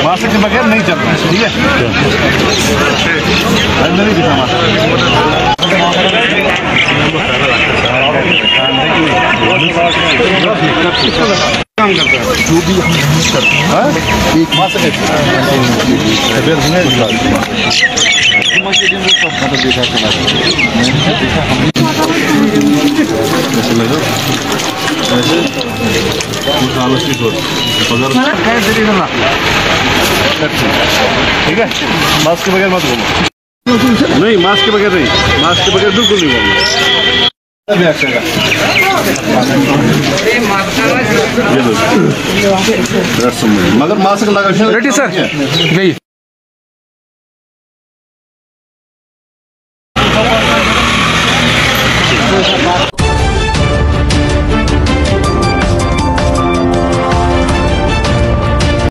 Mask के बगैर नहीं चल रहा है, ठीक है। अंदर ही दिखा मास्क। काम करता है जो भी हम यूज करते हैं एक मास्क है। ठीक है, मास्क के बगैर मत बोलो। नहीं, मास्क के बगैर नहीं, मास्क के बगैर बिल्कुल नहीं बोलना। मगर मास्क लगा रेडी सर गई